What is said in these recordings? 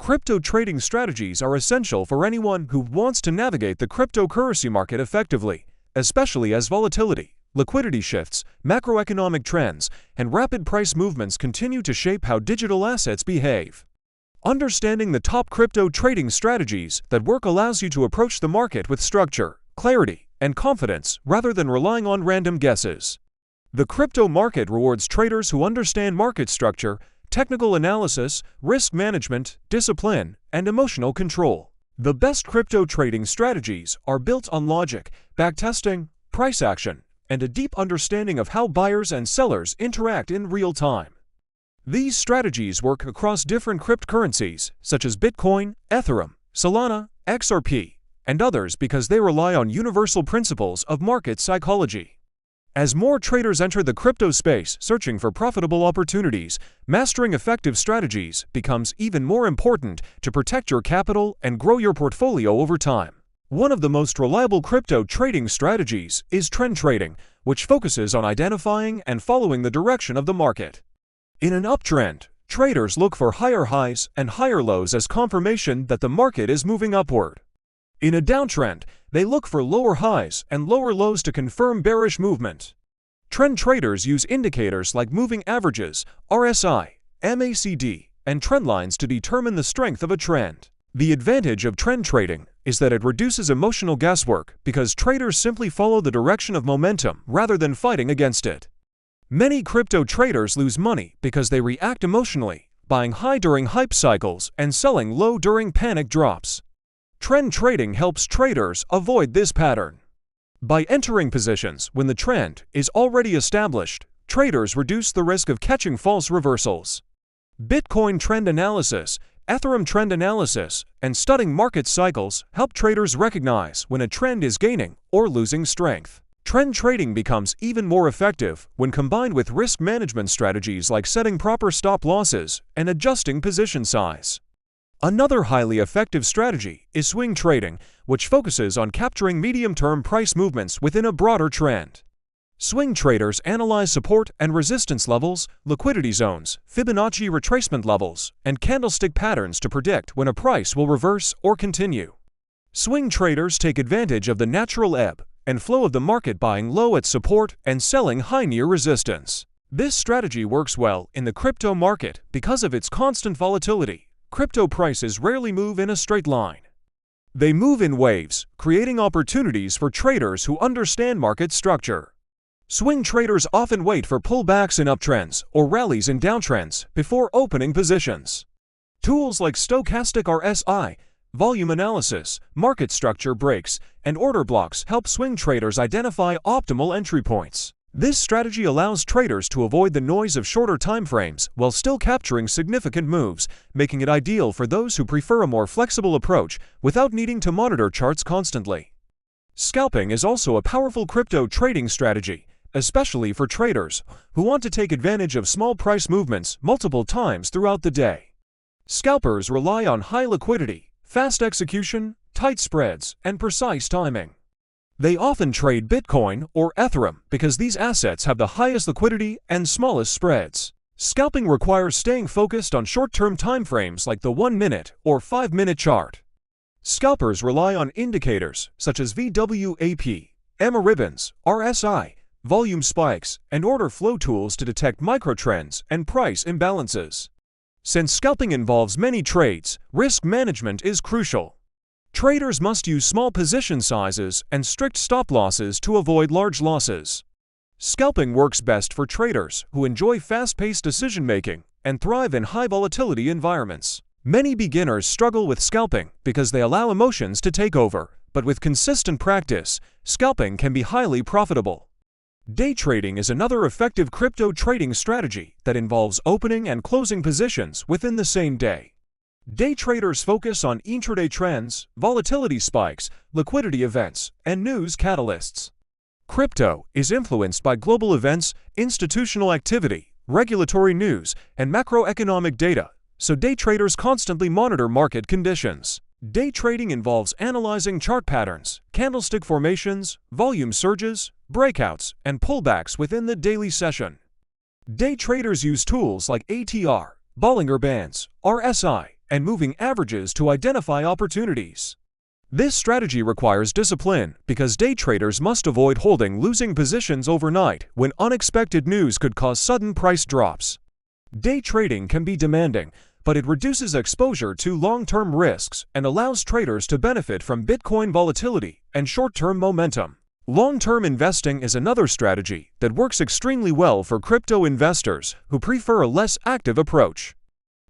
Crypto trading strategies are essential for anyone who wants to navigate the cryptocurrency market effectively, especially as volatility, liquidity shifts, macroeconomic trends, and rapid price movements continue to shape how digital assets behave. Understanding the top crypto trading strategies that work allows you to approach the market with structure, clarity, and confidence rather than relying on random guesses. The crypto market rewards traders who understand market structure, technical analysis, risk management, discipline, and emotional control. The best crypto trading strategies are built on logic, backtesting, price action, and a deep understanding of how buyers and sellers interact in real time. These strategies work across different cryptocurrencies such as Bitcoin, Ethereum, Solana, XRP, and others because they rely on universal principles of market psychology. As more traders enter the crypto space searching for profitable opportunities, mastering effective strategies becomes even more important to protect your capital and grow your portfolio over time. One of the most reliable crypto trading strategies is trend trading, which focuses on identifying and following the direction of the market. In an uptrend, traders look for higher highs and higher lows as confirmation that the market is moving upward. In a downtrend, they look for lower highs and lower lows to confirm bearish movement. Trend traders use indicators like moving averages, RSI, MACD, and trend lines to determine the strength of a trend. The advantage of trend trading is that it reduces emotional guesswork because traders simply follow the direction of momentum rather than fighting against it. Many crypto traders lose money because they react emotionally, buying high during hype cycles and selling low during panic drops. Trend trading helps traders avoid this pattern. By entering positions when the trend is already established, traders reduce the risk of catching false reversals. Bitcoin trend analysis, Ethereum trend analysis, and studying market cycles help traders recognize when a trend is gaining or losing strength. Trend trading becomes even more effective when combined with risk management strategies like setting proper stop losses and adjusting position size. Another highly effective strategy is swing trading, which focuses on capturing medium-term price movements within a broader trend. Swing traders analyze support and resistance levels, liquidity zones, Fibonacci retracement levels, and candlestick patterns to predict when a price will reverse or continue. Swing traders take advantage of the natural ebb and flow of the market, buying low at support and selling high near resistance. This strategy works well in the crypto market because of its constant volatility. Crypto prices rarely move in a straight line. They move in waves, creating opportunities for traders who understand market structure. Swing traders often wait for pullbacks in uptrends or rallies in downtrends before opening positions. Tools like stochastic RSI, volume analysis, market structure breaks, and order blocks help swing traders identify optimal entry points. This strategy allows traders to avoid the noise of shorter timeframes while still capturing significant moves, making it ideal for those who prefer a more flexible approach without needing to monitor charts constantly. Scalping is also a powerful crypto trading strategy, especially for traders who want to take advantage of small price movements multiple times throughout the day. Scalpers rely on high liquidity, fast execution, tight spreads, and precise timing. They often trade Bitcoin or Ethereum because these assets have the highest liquidity and smallest spreads. Scalping requires staying focused on short-term timeframes like the 1-minute or 5-minute chart. Scalpers rely on indicators such as VWAP, EMA ribbons, RSI, volume spikes, and order flow tools to detect microtrends and price imbalances. Since scalping involves many trades, risk management is crucial. Traders must use small position sizes and strict stop losses to avoid large losses. Scalping works best for traders who enjoy fast-paced decision-making and thrive in high-volatility environments. Many beginners struggle with scalping because they allow emotions to take over, but with consistent practice, scalping can be highly profitable. Day trading is another effective crypto trading strategy that involves opening and closing positions within the same day. Day traders focus on intraday trends, volatility spikes, liquidity events, and news catalysts. Crypto is influenced by global events, institutional activity, regulatory news, and macroeconomic data, so day traders constantly monitor market conditions. Day trading involves analyzing chart patterns, candlestick formations, volume surges, breakouts, and pullbacks within the daily session. Day traders use tools like ATR, Bollinger Bands, RSI, and moving averages to identify opportunities. This strategy requires discipline because day traders must avoid holding losing positions overnight when unexpected news could cause sudden price drops. Day trading can be demanding, but it reduces exposure to long-term risks and allows traders to benefit from Bitcoin volatility and short-term momentum. Long-term investing is another strategy that works extremely well for crypto investors who prefer a less active approach.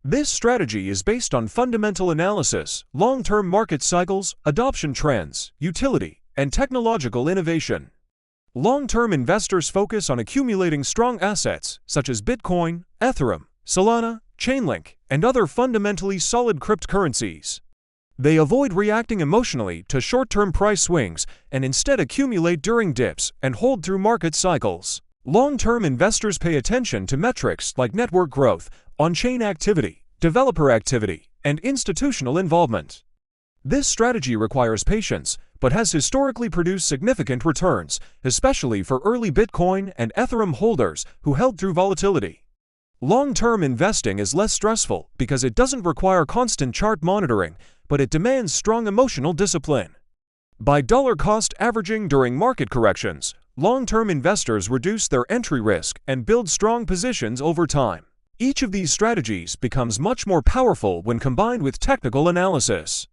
This strategy is based on fundamental analysis, long-term market cycles, adoption trends, utility, and technological innovation. Long-term investors focus on accumulating strong assets such as Bitcoin, Ethereum, Solana, Chainlink, and other fundamentally solid cryptocurrencies. They avoid reacting emotionally to short-term price swings and instead accumulate during dips and hold through market cycles. Long-term investors pay attention to metrics like network growth, on-chain activity, developer activity, and institutional involvement. This strategy requires patience, but has historically produced significant returns, especially for early Bitcoin and Ethereum holders who held through volatility. Long-term investing is less stressful because it doesn't require constant chart monitoring, but it demands strong emotional discipline. By dollar-cost averaging during market corrections, long-term investors reduce their entry risk and build strong positions over time. Each of these strategies becomes much more powerful when combined with technical analysis.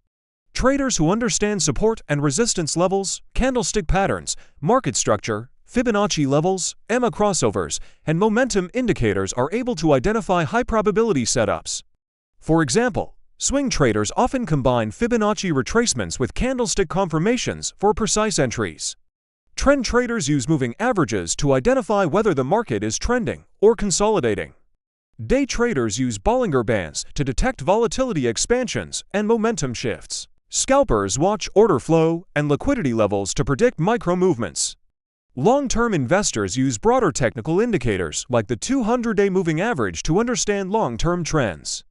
Traders who understand support and resistance levels, candlestick patterns, market structure, Fibonacci levels, EMA crossovers, and momentum indicators are able to identify high-probability setups. For example, swing traders often combine Fibonacci retracements with candlestick confirmations for precise entries. Trend traders use moving averages to identify whether the market is trending or consolidating. Day traders use Bollinger Bands to detect volatility expansions and momentum shifts. Scalpers watch order flow and liquidity levels to predict micro-movements. Long-term investors use broader technical indicators like the 200-day moving average to understand long-term trends.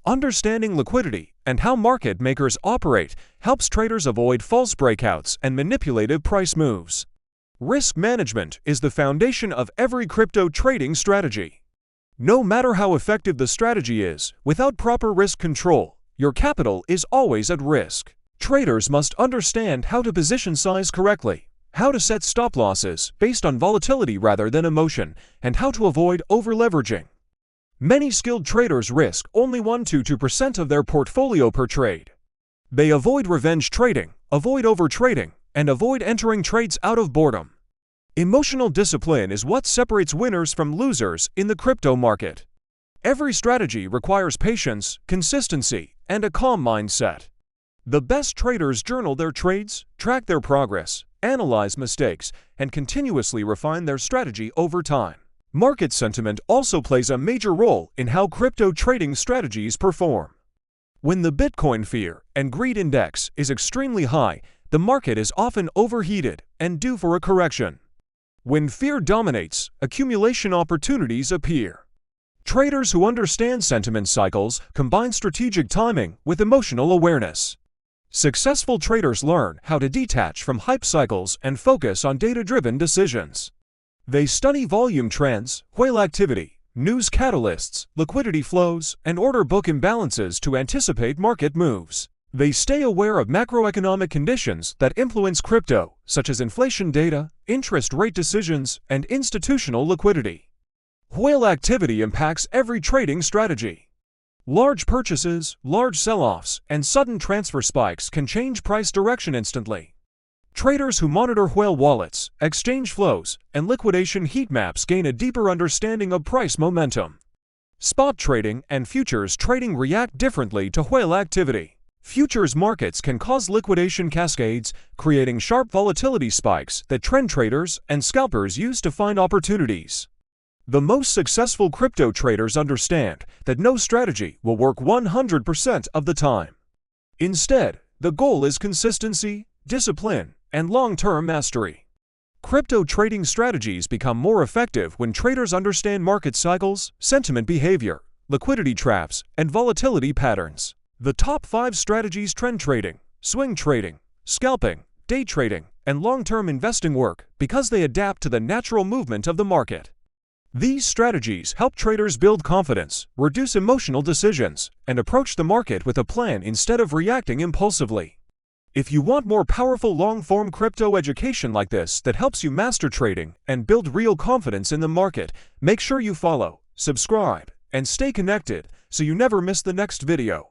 Understanding liquidity and how market makers operate helps traders avoid false breakouts and manipulative price moves. Risk management is the foundation of every crypto trading strategy. No matter how effective the strategy is, without proper risk control, your capital is always at risk. Traders must understand how to position size correctly, how to set stop losses based on volatility rather than emotion, and how to avoid over-leveraging. Many skilled traders risk only 1–2% of their portfolio per trade. They avoid revenge trading, avoid overtrading, and avoid entering trades out of boredom. Emotional discipline is what separates winners from losers in the crypto market. Every strategy requires patience, consistency, and a calm mindset. The best traders journal their trades, track their progress, analyze mistakes, and continuously refine their strategy over time. Market sentiment also plays a major role in how crypto trading strategies perform. When the Bitcoin fear and greed index is extremely high, the market is often overheated and due for a correction. When fear dominates, accumulation opportunities appear. Traders who understand sentiment cycles combine strategic timing with emotional awareness. Successful traders learn how to detach from hype cycles and focus on data-driven decisions. They study volume trends, whale activity, news catalysts, liquidity flows, and order book imbalances to anticipate market moves. They stay aware of macroeconomic conditions that influence crypto, such as inflation data, interest rate decisions, and institutional liquidity. Whale activity impacts every trading strategy. Large purchases, large sell-offs, and sudden transfer spikes can change price direction instantly. Traders who monitor whale wallets, exchange flows, and liquidation heat maps gain a deeper understanding of price momentum. Spot trading and futures trading react differently to whale activity. Futures markets can cause liquidation cascades, creating sharp volatility spikes that trend traders and scalpers use to find opportunities. The most successful crypto traders understand that no strategy will work 100% of the time. Instead, the goal is consistency, discipline, and long-term mastery. Crypto trading strategies become more effective when traders understand market cycles, sentiment behavior, liquidity traps, and volatility patterns. The top 5 strategies: trend trading, swing trading, scalping, day trading, and long-term investing work because they adapt to the natural movement of the market. These strategies help traders build confidence, reduce emotional decisions, and approach the market with a plan instead of reacting impulsively. If you want more powerful long-form crypto education like this that helps you master trading and build real confidence in the market, make sure you follow, subscribe, and stay connected so you never miss the next video.